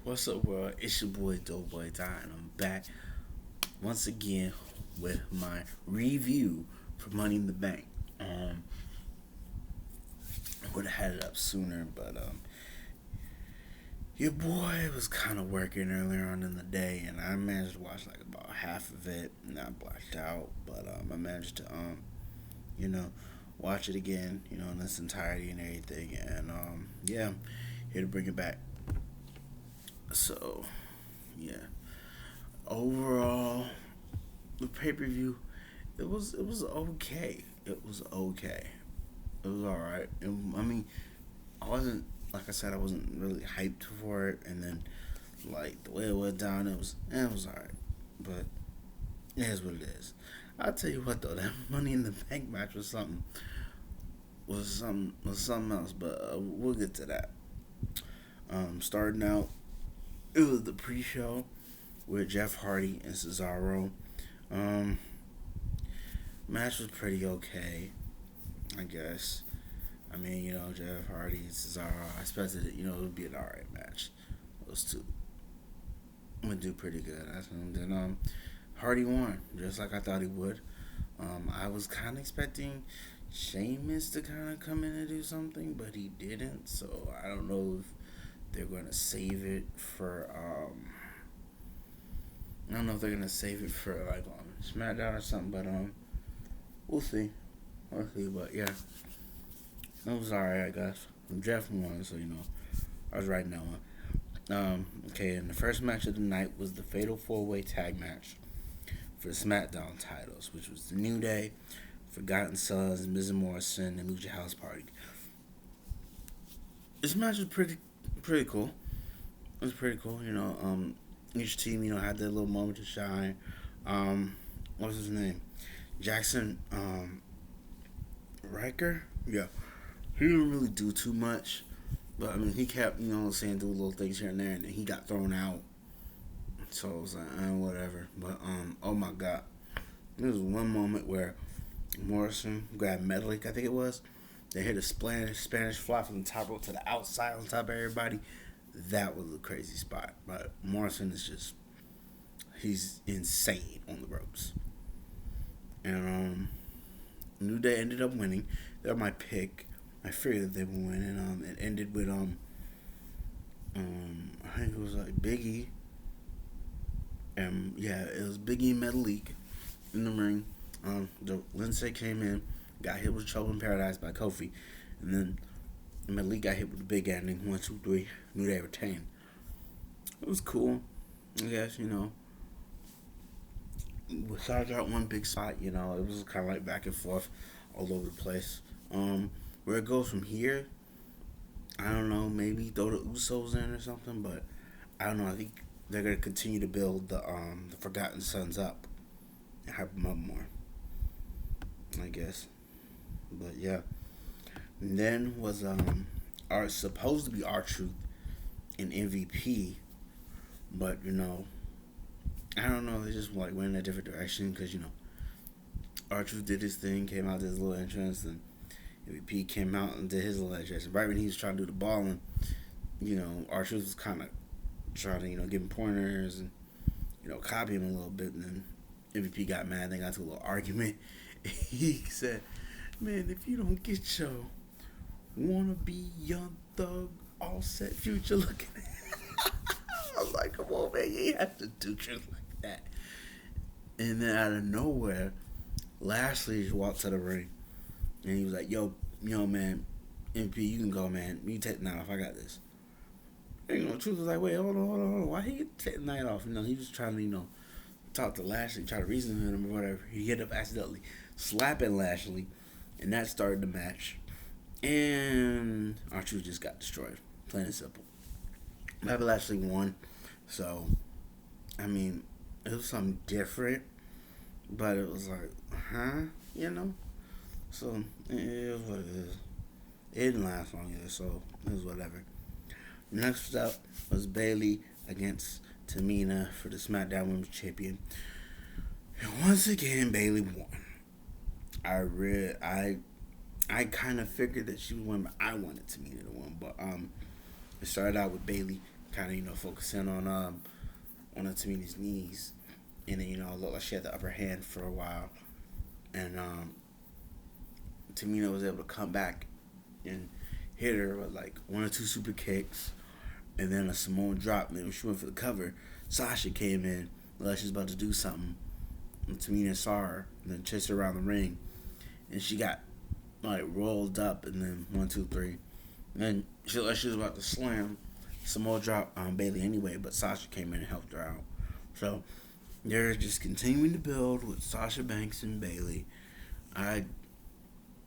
What's up, world? It's your boy Doughboy Ty, and I'm back once again with my review for Money in the Bank. I would have had it up sooner, but your boy was kind of working earlier on in the day, and I managed to watch like about half of it, and I blacked out. But I managed to you know, watch it again, in its entirety and everything, and yeah, here to bring it back. So yeah, overall the pay per view, it was okay. It was okay. It was all right. I mean, I wasn't like I said, I wasn't really hyped for it, and then like the way it went down, it was all right. But it is what it is. I'll tell you what though, that Money in the Bank match was something else. But we'll get to that. Starting out, it was the pre-show with Jeff Hardy and Cesaro. Um, Match was pretty okay, I guess. I mean, Jeff Hardy and Cesaro. I expected it. It would be an alright match. Those two would do pretty good. Then Hardy won, just like I thought he would. I was kind of expecting Sheamus to kind of come in and do something, but he didn't. So I don't know if they're going to save it for. I don't know if they're gonna save it for like on SmackDown or something, but we'll see. We'll see. But yeah, it was alright, I guess. Jeff won, so I was right now. Okay, and the first match of the night was the Fatal 4-Way Tag Match for the SmackDown titles, which was the New Day, Forgotten Sons, Miz and Morrison, and Lucha House Party. This match was pretty cool. It was pretty cool. Each team had their little moment to shine. What was his name? Jackson Riker. Yeah, he didn't really do too much, but I mean he kept saying do little things here and there, and then he got thrown out. So it was like whatever. But oh my god, there was one moment where Morrison grabbed Metallic, I think it was. They hit a Spanish fly from the top rope to the outside on top of everybody. That was a crazy spot. But Morrison is he's insane on the ropes. And New Day ended up winning. They were my pick. I figured that they would win, and it ended with I think it was like Biggie, and yeah, it was Biggie and Metalik in the ring. Lindsay came in, got hit with Trouble in Paradise by Kofi, and then Malik got hit with the big ending. 1, 2, 3. New Day retained. It was cool. I guess besides that one big spot, it was kind of like back and forth all over the place. Where it goes from here, I don't know. Maybe throw the Usos in or something, but I don't know. I think they're gonna continue to build the Forgotten Sons up and hype them up more. I guess, but yeah. And then was our supposed to be R-Truth and MVP, but I don't know. They just like went in a different direction because R-Truth did his thing, came out, did his little entrance, and MVP came out and did his little entrance. Right when he was trying to do the balling, R-Truth was kind of trying to give him pointers and copy him a little bit, and then MVP got mad. They got into a little argument. He said, "Man, if you don't get your wanna be young thug, all set future looking." I was like, "Come on, man, you ain't have to do shit like that." And then out of nowhere, Lashley just walked to the ring, and he was like, "Yo, man, MP, you can go, man. You take the night off. I got this." And, Truth was like, "Wait, hold on. Why he take the night off?" He was trying to, talk to Lashley, try to reason with him or whatever. He ended up accidentally slapping Lashley, and that started the match. And R-Truth just got destroyed, plain and simple. Bobby Lashley won, so I mean, it was something different, but it was like, So it is what it is. It didn't last long either, so it was whatever. Next up was Bayley against Tamina for the SmackDown Women's Champion. And once again, Bayley won. I kind of figured that she would win, but I wanted Tamina to win. But it started out with Bayley kind of focus in on Tamina's knees, and then it looked like she had the upper hand for a while, and Tamina was able to come back and hit her with like one or two super kicks, and then a Samoan drop. And then when she went for the cover, Sasha came in like she was about to do something, and Tamina saw her and then chased her around the ring, and she got like rolled up, and then 1, 2, 3, and then she looked like she was about to slam Samoa drop on Bayley anyway, but Sasha came in and helped her out. So they're just continuing to build with Sasha Banks and Bayley. I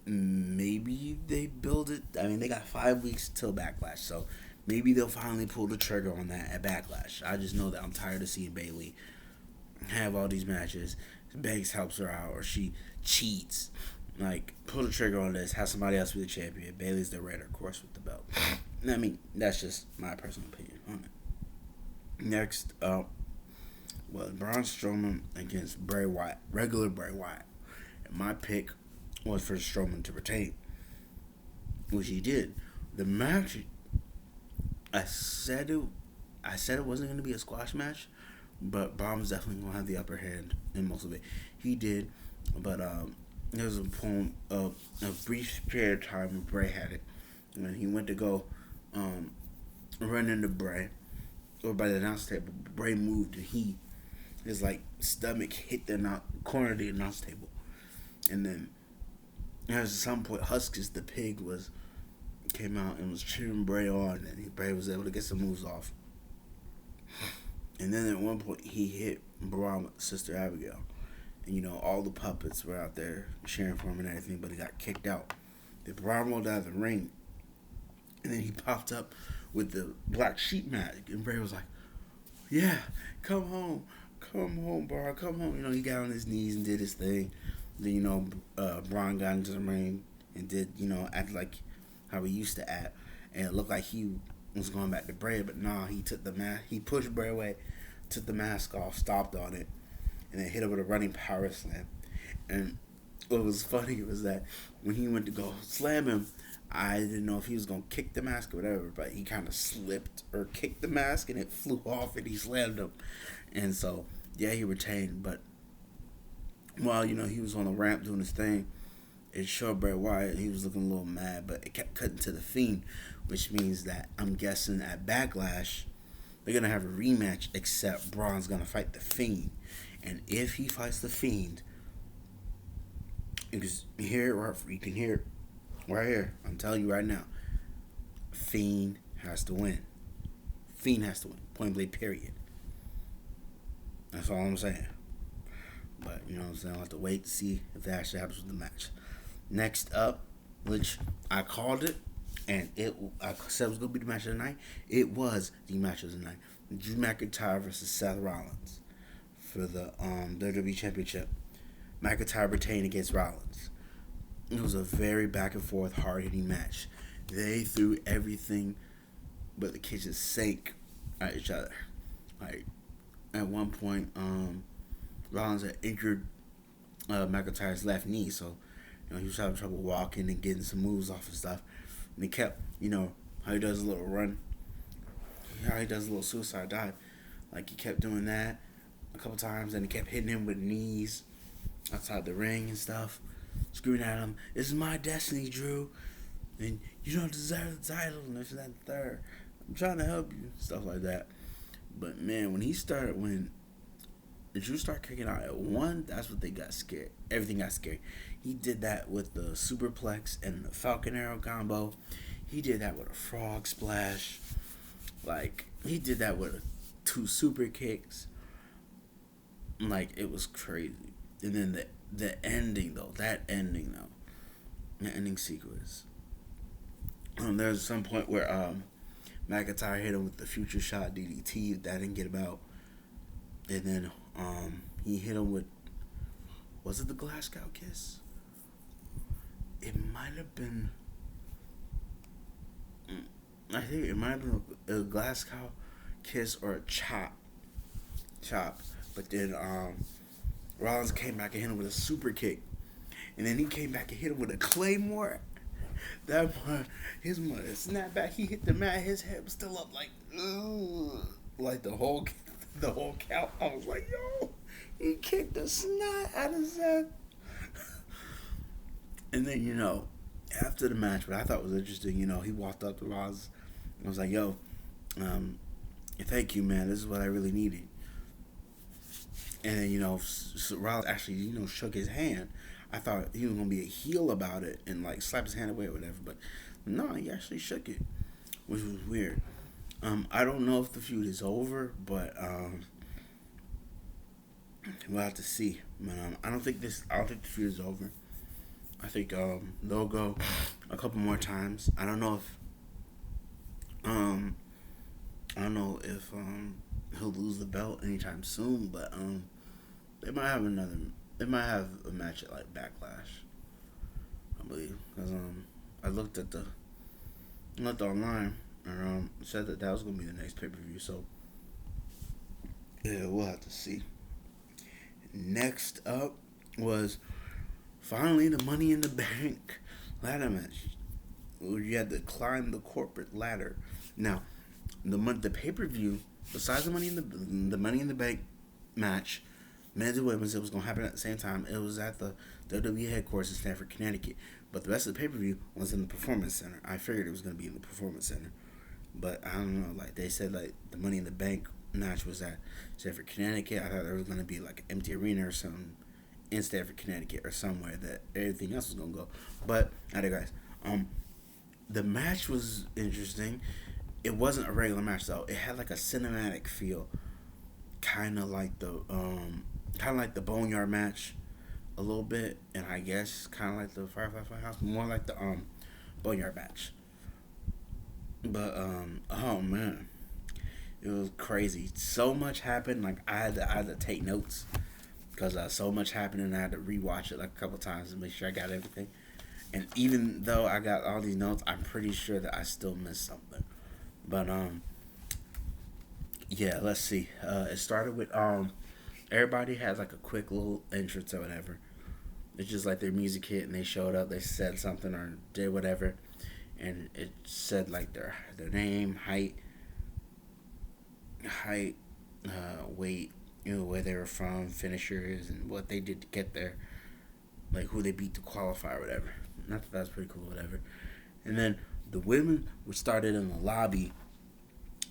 maybe they build it. I mean, they got 5 weeks till Backlash, so maybe they'll finally pull the trigger on that at Backlash. I just know that I'm tired of seeing Bayley have all these matches. Banks helps her out, or she cheats. Like, pull the trigger on this. Have somebody else be the champion. Bayley's the red, of course, with the belt. I mean, that's just my personal opinion on it. Next up was Braun Strowman against Bray Wyatt, regular Bray Wyatt. And my pick was for Strowman to retain, which he did. The match, I said it wasn't going to be a squash match, but Braun was definitely going to have the upper hand in most of it. He did, but there was a brief period of time when Bray had it, when he went to go run into Bray, or by the announce table. Bray moved, and his like stomach hit the corner of the announce table, and then there was at some point Huskis the pig came out and was cheering Bray on, and Bray was able to get some moves off. And then at one point he hit Braun with Sister Abigail, and all the puppets were out there cheering for him and everything, but he got kicked out. Then Braun rolled out of the ring, and then he popped up with the black sheep magic, and Bray was like, "Yeah, come home, Braun, come home." He got on his knees and did his thing. Then Braun got into the ring and did act like how he used to act, and it looked like he was going back to Bray, but nah, he took the mask. He pushed Bray away, took the mask off, stopped on it, and then hit him with a running power slam. And what was funny was that when he went to go slam him, I didn't know if he was going to kick the mask or whatever, but he kind of slipped or kicked the mask, and it flew off, and he slammed him. And so, yeah, he retained, but while, he was on the ramp doing his thing, it showed Bray Wyatt, he was looking a little mad, but it kept cutting to the Fiend, which means that I'm guessing at Backlash, they're going to have a rematch, except Braun's going to fight the Fiend. And if he fights the Fiend, you can hear it right here. I'm telling you right now, Fiend has to win. Fiend has to win. Point blank, period. That's all I'm saying. But, what I'm saying? I'll have to wait to see if that actually happens with the match. Next up, which I called it, and I said it was going to be the match of the night. It was the match of the night. Drew McIntyre versus Seth Rollins for the WWE Championship. McIntyre retained against Rollins. It was a very back and forth, hard hitting match. They threw everything but the kitchen sink at each other. Like, at one point, Rollins had injured McIntyre's left knee, so he was having trouble walking and getting some moves off and stuff. And he kept, how he does a little run, how he does a little suicide dive. Like, he kept doing that a couple times, and he kept hitting him with knees outside the ring and stuff, screaming at him, "This is my destiny, Drew, and you don't deserve the title," and this and that and third. "I'm trying to help you," stuff like that. But man, when Drew started kicking out at one, that's what they got scared. Everything got scary. He did that with the superplex and the Falcon Arrow combo. He did that with a frog splash. Like, he did that with 2 super kicks. Like, it was crazy. And then the ending sequence. There's some point where McIntyre hit him with the future shot DDT. That didn't get him out. And then he hit him with, was it the Glasgow kiss? It might have been, I think it might have been a Glasgow kiss or a chop. But then Rollins came back and hit him with a super kick. And then he came back and hit him with a Claymore. that one, his mother snapped back. He hit the mat. His head was still up, like, ugh, like the whole count. I was like, yo, he kicked the snot out of his head. And then after the match, what I thought was interesting, he walked up to Roz and was like, yo, um, thank you, man. This is what I really needed. And then Roz actually shook his hand. I thought he was gonna be a heel about it and like slap his hand away or whatever, but no, he actually shook it, which was weird. I don't know if the feud is over, but we'll have to see. But I don't think the feud is over. I think they'll go a couple more times. I don't know if he'll lose the belt anytime soon, but they might have another. They might have a match at like Backlash, I believe, because I looked online and said that was gonna be the next pay per view. So yeah, we'll have to see. Next up was finally the Money in the Bank ladder match. You had to climb the corporate ladder. Now, the pay per view, besides the Money in the Bank match, men's and women's, it was gonna happen at the same time. It was at the WWE headquarters in Stamford, Connecticut. But the rest of the pay per view was in the Performance Center. I figured it was gonna be in the Performance Center, but I don't know. Like they said, like the Money in the Bank match was at Stamford, Connecticut. I thought there was gonna be like an empty arena or something in Stamford, Connecticut, or somewhere that everything else was gonna go. But I digress. The match was interesting. It wasn't a regular match though. It had like a cinematic feel, kind of like the Boneyard match, a little bit, and I guess kind of like the Firefly Firehouse, more like the Boneyard match. But oh man, it was crazy. So much happened. Like I had to take notes because so much happened, and I had to rewatch it like a couple times to make sure I got everything. And even though I got all these notes, I'm pretty sure that I still missed something. But yeah, let's see. It started with everybody had like a quick little entrance or whatever. It's just like their music hit and they showed up. They said something or did whatever, and it said like their name, weight, where they were from, finishers, and what they did to get there, like who they beat to qualify or whatever. And I thought that was pretty cool, whatever. And then the women were started in the lobby,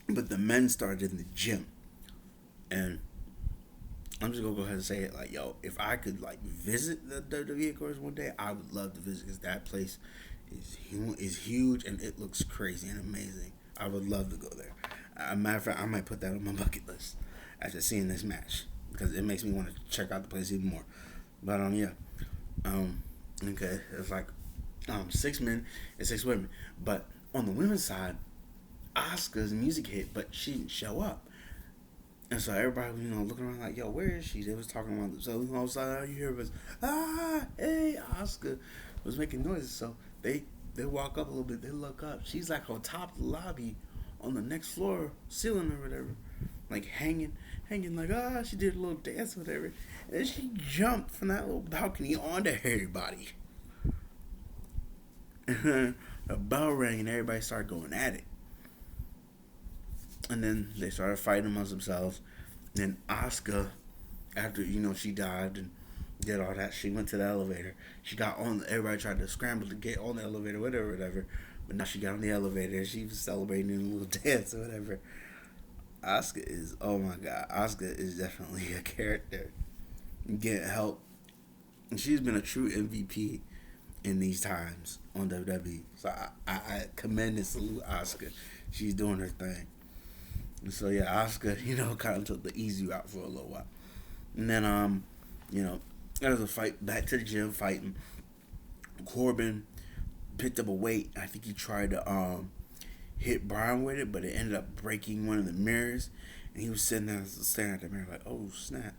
but the men started in the gym. And I'm just gonna go ahead and say it, like, yo, if I could like visit the WWE course one day, I would love to visit because that place is huge and it looks crazy and amazing. I would love to go there. Matter of fact, I might put that on my bucket list after seeing this match because it makes me want to check out the place even more. But yeah, okay, it's like 6 men and 6 women. But on the women's side, Asuka's music hit, but she didn't show up. And so everybody was, looking around like, yo, where is she? They was talking about, so all of a sudden all you hear was, hey, Asuka was making noises. So they walk up a little bit, they look up. She's like on top of the lobby on the next floor, ceiling or whatever. Like hanging like, she did a little dance or whatever. And then she jumped from that little balcony onto everybody. A bell rang and everybody started going at it. And then they started fighting amongst themselves. And then Asuka, after she died and did all that, she went to the elevator. She got on. Everybody tried to scramble to get on the elevator, whatever. But now she got on the elevator. She was celebrating in a little dance or whatever. Asuka is, oh my god, Asuka is definitely a character. Get help. And she's been a true MVP in these times on WWE. So I commend and salute Asuka. She's doing her thing. And so yeah, Asuka, kind of took the easy route for a little while. And then there was a fight back to the gym fighting. Corbin picked up a weight. I think he tried to hit Brian with it, but it ended up breaking one of the mirrors. And he was sitting there staring at the mirror like, oh snap.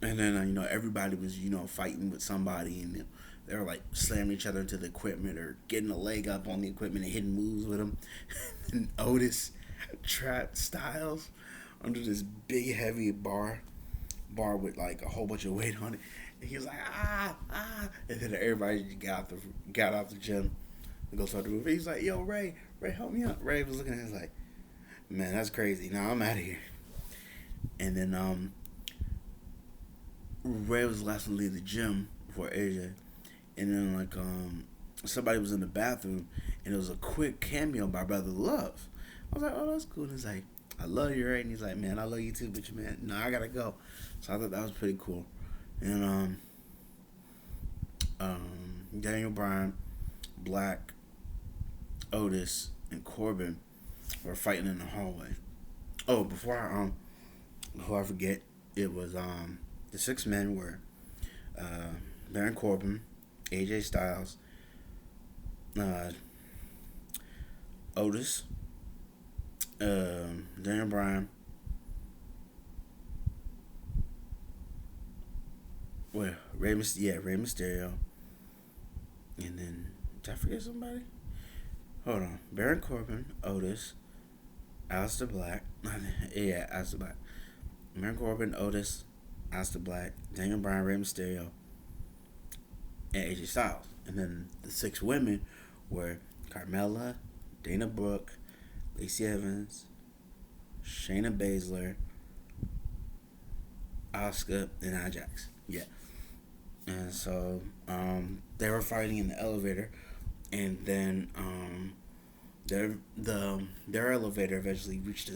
And then everybody was fighting with somebody, and they were like slamming each other into the equipment or getting a leg up on the equipment and hitting moves with them. And Otis trapped Styles under this big heavy bar with like a whole bunch of weight on it, And he was like, and then everybody got out the gym and go start the movie. He's like, yo, Ray, help me out. Ray was looking at him like, man, that's crazy. Now I'm out of here. And then Ray was the last one to leave the gym before AJ. And then somebody was in the bathroom and it was a quick cameo by Brother Love. I was like, oh, that's cool. And he's like, I love you, Ray. And he's like, man, I love you too, but man, no, I gotta go. So I thought that was pretty cool. And Daniel Bryan, Black, Otis, and Corbin were fighting in the hallway. Oh, before I forget, it was the six men were Baron Corbin, AJ Styles, Otis, Daniel Bryan. Well, Rey Mysterio, and then did I forget somebody? Hold on, Baron Corbin, Otis, Aleister Black. Yeah, Aleister Black. Baron Corbin, Otis, Aleister Black, Daniel Bryan, Rey Mysterio, and AJ Styles. And then the six women were Carmella, Dana Brooke, Lacey Evans, Shayna Baszler, Asuka, and Ajax. Yeah. And so they were fighting in the elevator, and then their elevator eventually reached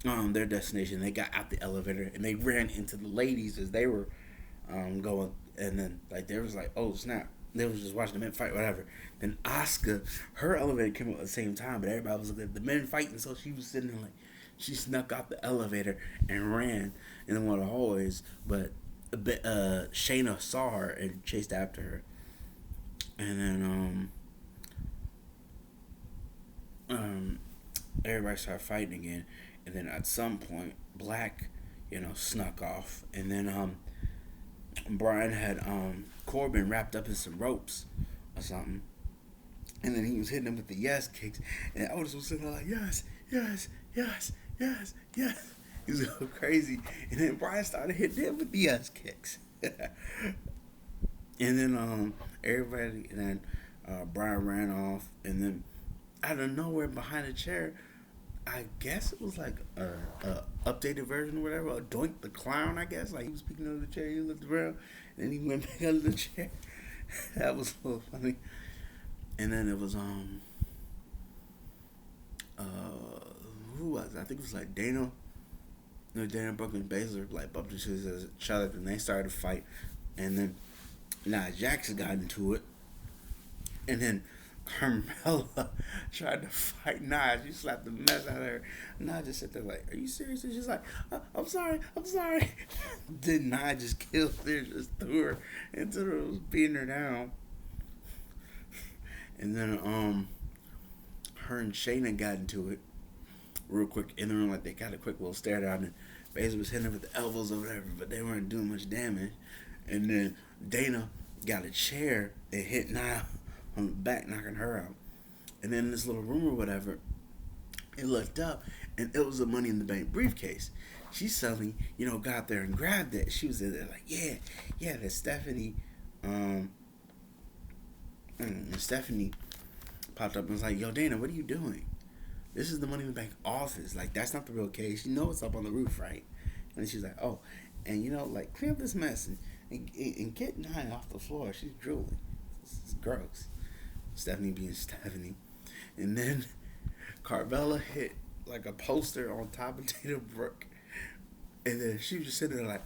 their destination. They got out the elevator and they ran into the ladies as they were going, and then they was like, oh snap. They was just watching the men fight, whatever. Then Asuka, her elevator came up at the same time, but everybody was looking at the men fighting, so she was sitting there she snuck out the elevator and ran in one of the hallways, but Shayna saw her and chased after her. And then everybody started fighting again, and then at some point Black, snuck off, and then Brian had Corbin wrapped up in some ropes or something, and then he was hitting him with the yes kicks, and Otis was sitting there like yes, yes, yes, yes, yes. He was going crazy, and then Brian started hitting him with the yes kicks. And then Brian ran off, and then out of nowhere behind a chair, I guess it was like a updated version or whatever, a Doink the Clown, I guess. Like he was speaking of the chair, he looked around, and then he went back under the chair. That was a little funny. And then it was who was it? I think it was like Dana Brooke and Baszler bumped into each other, and they started to fight. And then Jackson got into it, and then Carmella tried to fight Nia. She slapped the mess out of her. Nia just sat there like, "Are you serious?" And she's like, "I'm sorry." Then Nia just killed her, just threw her into her, beating her down. And then her and Shayna got into it real quick in the room. They got a quick little stare down, and Baszler was hitting her with the elbows or whatever, but they weren't doing much damage. And then Dana got a chair and hit Nia on the back, knocking her out. And then in this little room or whatever, it looked up, and it was a Money in the Bank briefcase. She suddenly, got there and grabbed it. She was in there like, yeah, that Stephanie, and Stephanie popped up and was like, yo, Dana, what are you doing? This is the Money in the Bank office. That's not the real case. You know it's up on the roof, right? And she's like, oh, and clean up this mess and get Nia off the floor. She's drooling. It's gross. Stephanie being Stephanie. And then Carmella hit a poster on top of Dana Brooke. And then she was just sitting there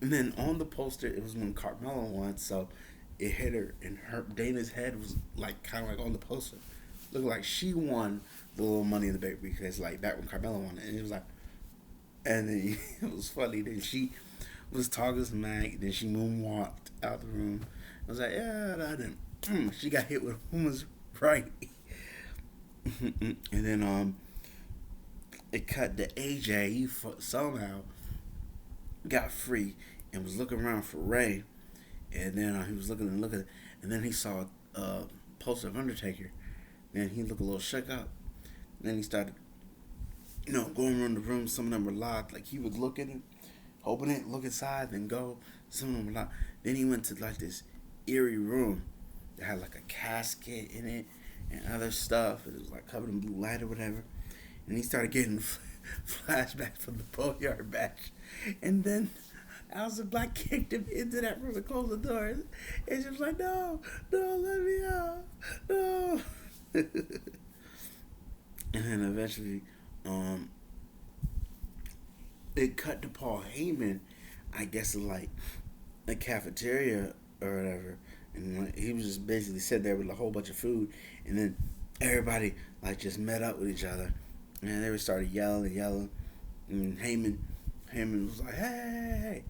and then on the poster, it was when Carmella won, so it hit her, and Dana's head was kind of on the poster. Looked like she won the little Money in the Bank because back when Carmella won it. And it was and then it was funny. Then she was talking smack, then she moonwalked out the room. I was like, yeah, that didn't. She got hit with a woman's right. And then it cut to AJ. He somehow got free and was looking around for Ray. And then he was looking, and then he saw a poster of Undertaker. And he looked a little shook up. And then he started, going around the room. Some of them were locked. He would look at him, open it, look inside, then go. Some of them were not. Then he went to like this eerie room that had like a casket in it and other stuff. It was like covered in blue light or whatever. And he started getting flashbacks from the Boneyard match. And then Alistair Black kicked him into that room and closed the door. And she was like, no, no, let me out. No. And then eventually, it cut to Paul Heyman, I guess, like a cafeteria or whatever. And like, he was just basically sitting there with a whole bunch of food. And then everybody, like, just met up with each other. And they started yelling and yelling. And Heyman was like, hey.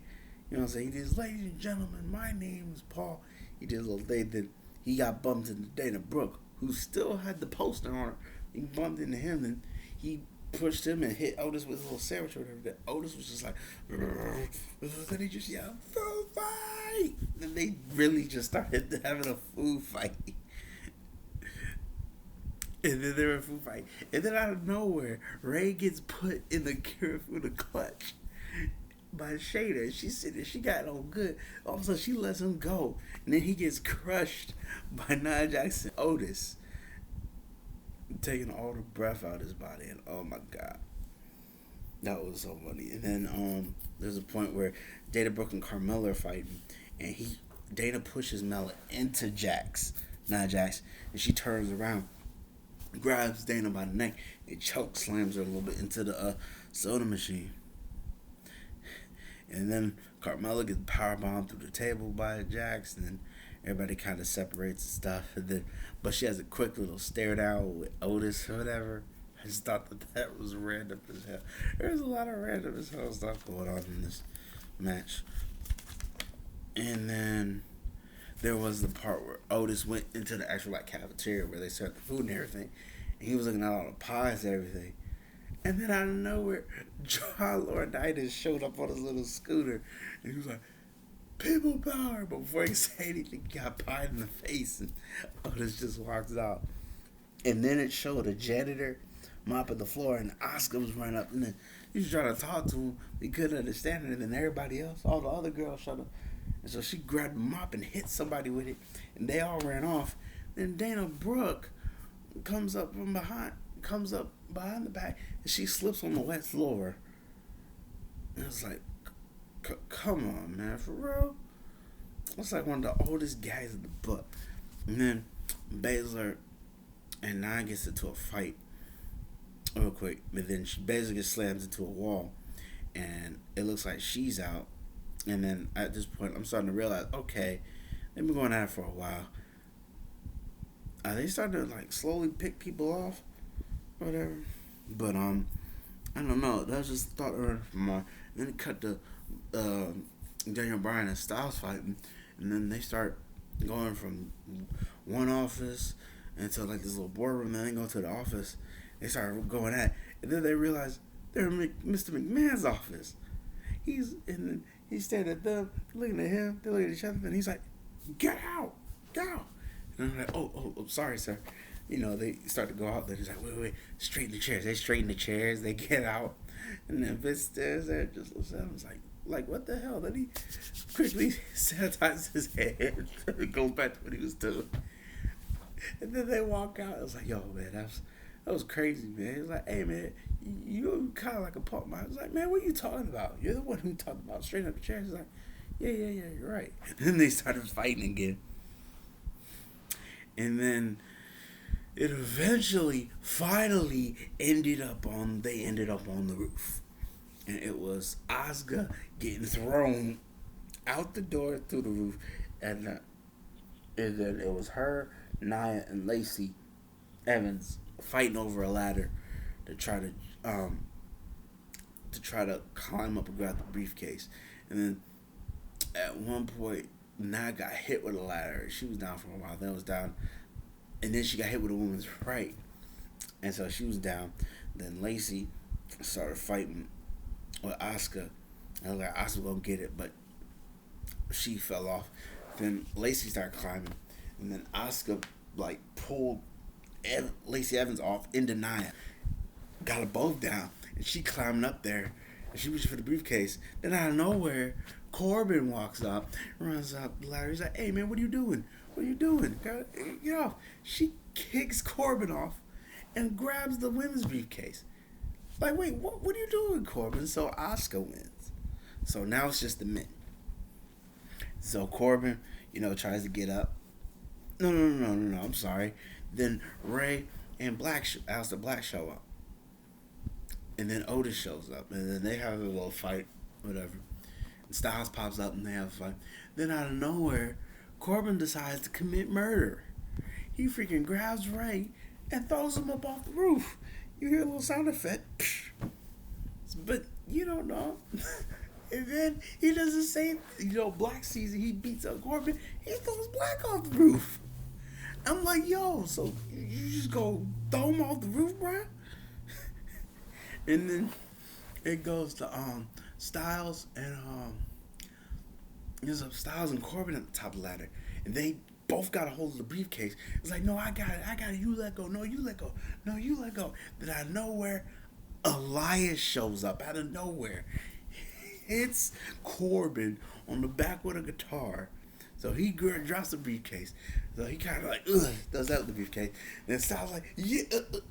You know what I'm saying? He did, ladies and gentlemen, my name is Paul. He did a little thing. Then he got bumped into Dana Brooke, who still had the poster on her. He bumped into him, and he pushed him and hit Otis with a little sandwich or whatever. That Otis was just like, then he just yelled, food fight! And they really just started having a food fight. And then they were a food fight. And then out of nowhere, Ray gets put in the Kirifuda clutch by Shayna. She's sitting there, she got no good. All of a sudden, she lets him go. And then he gets crushed by Nia Jax and Otis, taking all the breath out of his body. And oh my God. That was so funny. And then there's a point where Dana Brooke and Carmella are fighting. And Dana pushes Mella into Nia Jax. And she turns around, grabs Dana by the neck, and choke slams her a little bit into the soda machine. And then Carmella gets powerbombed through the table by Jax, and then everybody kind of separates and stuff. And then, but she has a quick little stare down with Otis or whatever. I just thought that was random as hell. There's a lot of random as hell stuff going on in this match. And then there was the part where Otis went into the actual like cafeteria where they served the food and everything, and he was looking at all the pies and everything. And then out of nowhere, John Laurinaitis showed up on his little scooter, and he was like, people power. But before he said anything, he got pied in the face, and Otis just walks out. And then it showed a janitor mopping the floor, and Asuka was running up, and then he was trying to talk to him. He couldn't understand it, and then everybody else, all the other girls showed up. And so she grabbed the mop and hit somebody with it, and they all ran off. Then Dana Brooke comes up behind the back, and she slips on the wet floor. And it's like, come on, man, for real? It's like one of the oldest guys in the book. And then Baszler and Nia gets into a fight real quick, but then Baszler gets slammed into a wall, and it looks like she's out. And then at this point, I'm starting to realize, okay, they've been going at it for a while. Are they starting to like slowly pick people off, or whatever? But I don't know. That was just a thought from my. Then it cut to Daniel Bryan and Styles fighting, and then they start going from one office into like this little boardroom. Then they go to the office. They start going at, and then they realize they're in Mr. McMahon's office. He's standing at them, looking at him. They're looking at each other, and he's like, "Get out, go!" And I'm like, "Oh, sorry, sir." You know, they start to go out there. He's like, wait, straighten the chairs. They straighten the chairs. They get out, and then Vince stares there, just looks at him. It's like what the hell? Then he quickly sanitizes his hands and goes back to what he was doing. And then they walk out. I was like, yo, man, that was crazy, man. He was like, hey, man, you kind of like a punk man. I was like, man, what are you talking about? You're the one who talked about straightening up the chairs. He's like, yeah, you're right. And then they started fighting again. And then it eventually, finally ended up on the roof. And it was Asuka getting thrown out the door through the roof. And then it was her, Nia, and Lacey Evans fighting over a ladder to try to climb up and grab the briefcase. And then at one point, Nia got hit with a ladder. She was down for a while. Then it was down. And then she got hit with a woman's right. And so she was down. Then Lacey started fighting with Asuka. I was like, Asuka gonna get it, but she fell off. Then Lacey started climbing. And then Asuka like pulled Lacey Evans off into Nia. Got them both down. And she climbing up there. and she reaches for the briefcase. Then out of nowhere, Corbin walks up, runs up the ladder. He's like, "Hey man, what are you doing? What are you doing? Get off!" She kicks Corbin off and grabs the women's briefcase. Like, wait, what are you doing, Corbin? So Asuka wins. So now it's just the men. So Corbin, tries to get up. No. I'm sorry. Then Ray and Aleister Black show up, and then Otis shows up, and then they have a little fight, whatever. And Styles pops up, and they have a fight. Then out of nowhere, Corbin decides to commit murder. He freaking grabs Ray and throws him up off the roof. You hear a little sound effect, but you don't know. And then he does the same. Black sees it. He beats up Corbin. He throws Black off the roof. I'm like, yo, so you just go throw him off the roof, bro? And then it goes to Styles and there's Styles and Corbin at the top of the ladder, and they both got a hold of the briefcase. It's like, no, I got it. You let go. No, you let go. No, you let go. Then out of nowhere, Elias shows up out of nowhere. Hits Corbin on the back with a guitar. So he drops the briefcase. So he kind of like, does that with the briefcase. Then Styles like, yeah,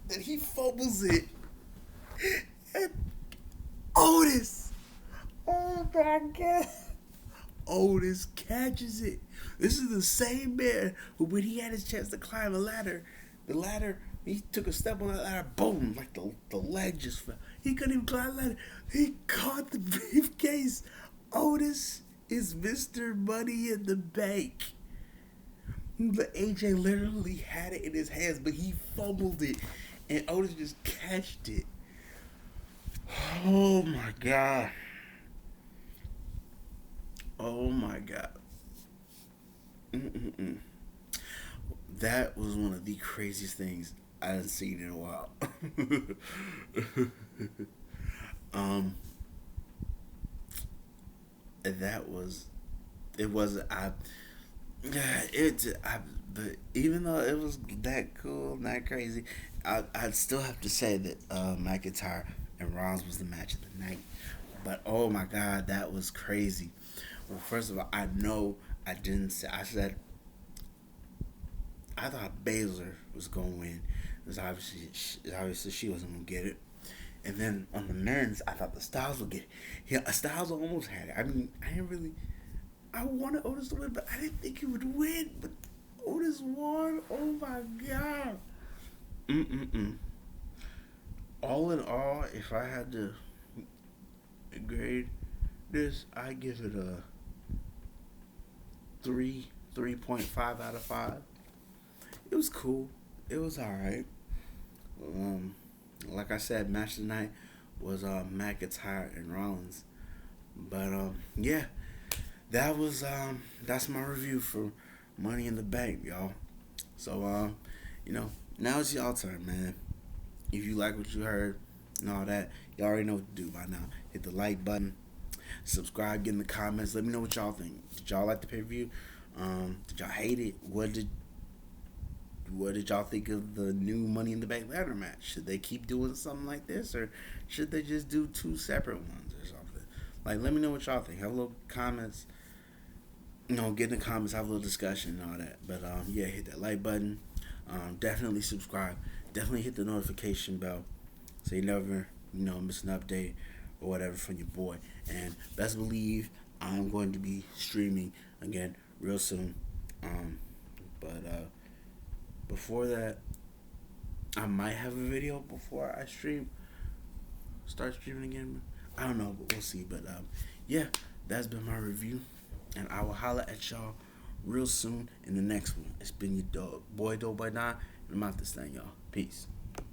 then he fumbles it. And Otis, oh my God, Otis catches it. This is the same man who, when he had his chance to climb the ladder, he took a step on that ladder, boom, like the leg just fell. He couldn't even climb the ladder. He caught the briefcase. Otis is Mr. Money in the Bank. But AJ literally had it in his hands, but he fumbled it, and Otis just catched it. Oh my God. Oh my God. That was one of the craziest things I hadn't seen in a while. But even though it was that cool, that crazy, I'd still have to say that McIntyre and Rollins was the match of the night. But oh my God, that was crazy. Well, first of all, I know I didn't say. I said I thought Baszler was gonna win. Because obviously she wasn't gonna get it. And then on the men's, I thought the Styles would get it. Yeah, Styles almost had it. I mean, I wanted Otis to win, but I didn't think he would win. But Otis won. Oh my God. All in all, if I had to grade this, I give it a 3.5 out of 5. It was cool. It was alright. Like I said, match of the night was McIntyre and Rollins. But yeah, that's my review for Money in the Bank, y'all. So now it's y'all turn, man. If you like what you heard and all that, you already know what to do by now. Hit the like button, subscribe, get in the comments. Let me know what y'all think. Did y'all like the pay-per-view? Did y'all hate it? What did y'all think of the new Money in the Bank ladder match? Should they keep doing something like this, or should they just do 2 separate ones or something? Like, let me know what y'all think. Have a little comments. Get in the comments, have a little discussion and all that. But yeah, hit that like button. Definitely subscribe. Definitely hit the notification bell so you never, miss an update or whatever from your boy. And best believe I'm going to be streaming again real soon. But before that, I might have a video before I start streaming again. I don't know, but we'll see. But yeah, that's been my review, and I will holler at y'all real soon in the next one. It's been your boy Doe by 9, and I'm out this thing, y'all. Peace.